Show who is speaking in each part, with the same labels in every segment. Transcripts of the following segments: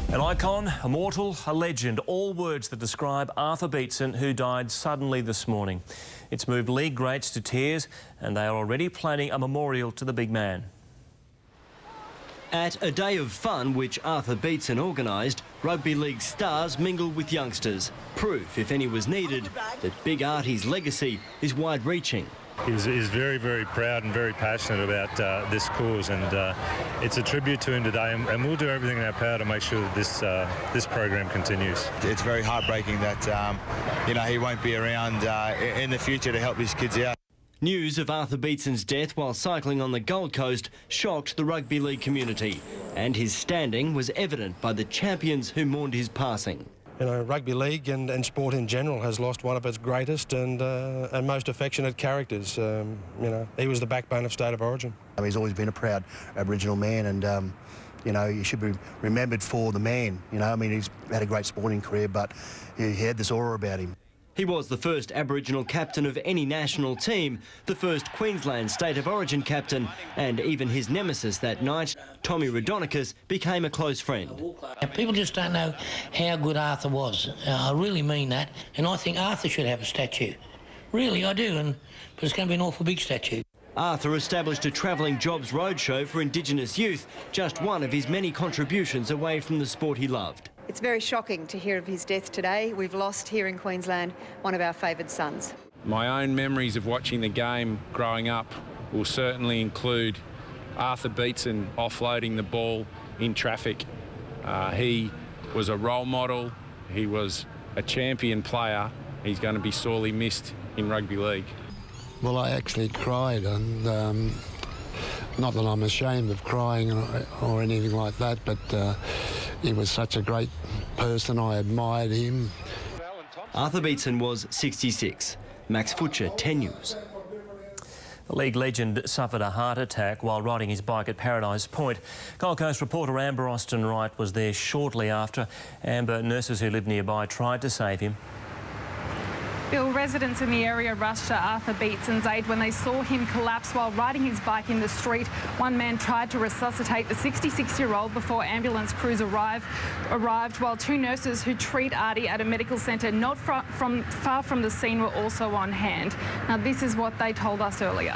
Speaker 1: An icon, immortal, a legend, all words that describe Arthur Beetson, who died suddenly this morning. It's moved league greats to tears, and they are already planning a memorial to the big man.
Speaker 2: At a day of fun which Arthur Beetson organised, rugby league stars mingled with youngsters. Proof, if any was needed, that Big Artie's legacy is wide-reaching.
Speaker 3: He's very, very proud and very passionate about this cause, and it's a tribute to him today, and we'll do everything in our power to make sure that this program continues.
Speaker 4: It's very heartbreaking that he won't be around in the future to help his kids out.
Speaker 2: News of Arthur Beetson's death while cycling on the Gold Coast shocked the rugby league community, and his standing was evident by the champions who mourned his passing.
Speaker 5: You know, rugby league and sport in general has lost one of its greatest and most affectionate characters. He was the backbone of State of Origin.
Speaker 6: He's always been a proud Aboriginal man, and he should be remembered for the man. He's had a great sporting career, but he had this aura about him.
Speaker 2: He was the first Aboriginal captain of any national team, the first Queensland State of Origin captain, and even his nemesis that night, Tommy Raudonikis, became a close friend.
Speaker 7: People just don't know how good Arthur was. I really mean that, and I think Arthur should have a statue. Really, I do, but it's going to be an awful big statue.
Speaker 2: Arthur established a travelling jobs roadshow for Indigenous youth, just one of his many contributions away from the sport he loved.
Speaker 8: It's very shocking to hear of his death today. We've lost here in Queensland one of our favoured sons.
Speaker 9: My own memories of watching the game growing up will certainly include Arthur Beetson offloading the ball in traffic. He was a role model. He was a champion player. He's going to be sorely missed in rugby league.
Speaker 10: Well, I actually cried, and not that I'm ashamed of crying or anything like that, but he was such a great person. I admired him.
Speaker 2: Arthur Beetson was 66. Max Futcher, 10 News.
Speaker 1: The league legend suffered a heart attack while riding his bike at Paradise Point. Gold Coast reporter Amber Austin-Wright was there shortly after. Amber, nurses who lived nearby tried to save him.
Speaker 11: Bill, residents in the area rushed to Arthur Beetson's aid when they saw him collapse while riding his bike in the street. One man tried to resuscitate the 66-year-old before ambulance crews arrived, while two nurses who treat Artie at a medical centre not far from the scene were also on hand. Now, this is what they told us earlier.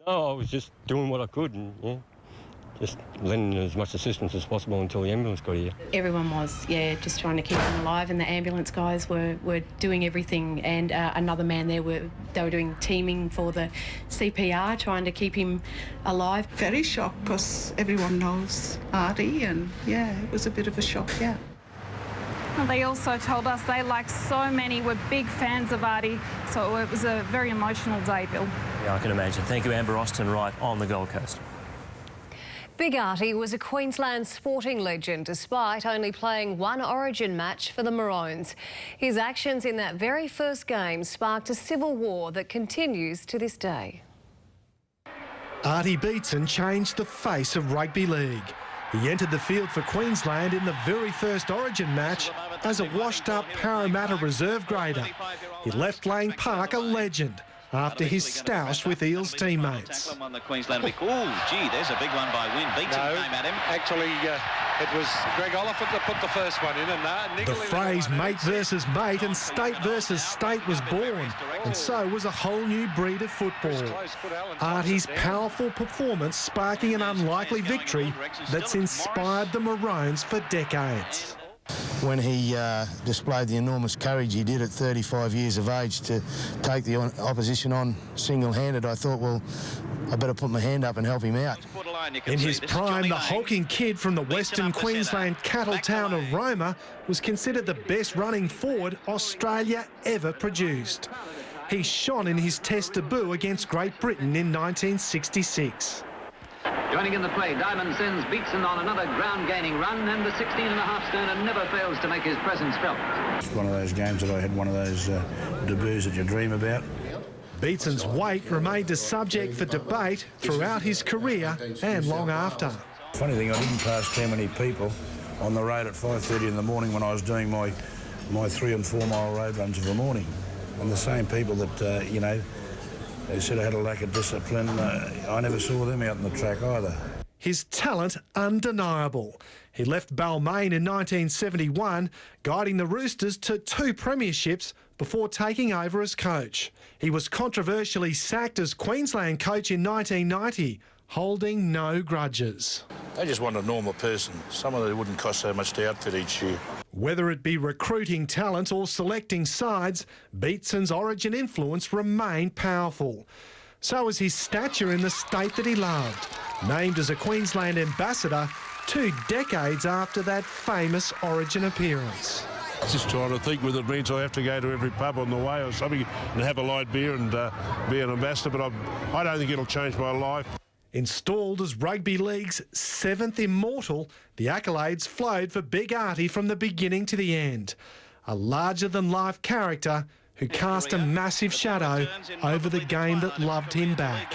Speaker 12: No, I was just doing what I could, and just lending as much assistance as possible until the ambulance got here.
Speaker 13: Everyone was, just trying to keep him alive, and the ambulance guys were doing everything, and another man there, they were doing teaming for the CPR, trying to keep him alive.
Speaker 14: Very shocked, because everyone knows Artie, and it was a bit of a shock,
Speaker 11: Well, they also told us they, like so many, were big fans of Artie, so it was a very emotional day, Bill.
Speaker 1: Yeah, I can imagine. Thank you, Amber Austin-Wright on the Gold Coast.
Speaker 15: Big Artie was a Queensland sporting legend despite only playing one Origin match for the Maroons. His actions in that very first game sparked a civil war that continues to this day.
Speaker 16: Artie Beetson changed the face of rugby league. He entered the field for Queensland in the very first Origin match as a washed-up Parramatta reserve grader. He left Lang Park a legend after his stoush with Eels teammates.
Speaker 17: Oh, gee, there's a big one by Wynn. Beetson came at him.
Speaker 18: Actually, it was Greg Oliphant that put the first one in, and
Speaker 16: the phrase mate versus mate and state versus state was born, and so was a whole new breed of football. Artie's powerful performance sparking an unlikely victory that's inspired the Maroons for decades.
Speaker 6: When he displayed the enormous courage he did at 35 years of age to take the opposition on single-handed, I thought, well, I better put my hand up and help him out.
Speaker 16: In his prime, the hulking kid from the western Queensland cattle town of Roma was considered the best running forward Australia ever produced. He shone in his Test debut against Great Britain in 1966.
Speaker 19: Joining in the play, Diamond sends Beetson on another ground-gaining run, and the 16.5 sterner never fails to make his presence felt.
Speaker 6: It's one of those games that I had one of those debuts that you dream about.
Speaker 16: Beetson's weight remained a subject for debate throughout his career and long after.
Speaker 6: Funny thing, I didn't pass too many people on the road at 5:30 in the morning when I was doing my 3 and 4 mile road runs of the morning. And the same people that, they said I had a lack of discipline. I never saw them out on the track either.
Speaker 16: his talent undeniable. He left Balmain in 1971, guiding the Roosters to 2 premierships before taking over as coach. He was controversially sacked as Queensland coach in 1990, holding no grudges.
Speaker 20: They just want a normal person, someone that wouldn't cost so much to outfit each year.
Speaker 16: Whether it be recruiting talent or selecting sides, Beetson's Origin influence remained powerful. So was his stature in the state that he loved, named as a Queensland ambassador 2 decades after that famous Origin appearance.
Speaker 20: Just trying to think whether it means I have to go to every pub on the way or something and have a light beer and be an ambassador, but I don't think it'll change my life.
Speaker 16: Installed as Rugby League's 7th Immortal, the accolades flowed for Big Artie from the beginning to the end. A larger-than-life character who cast a massive shadow over the game that loved him back.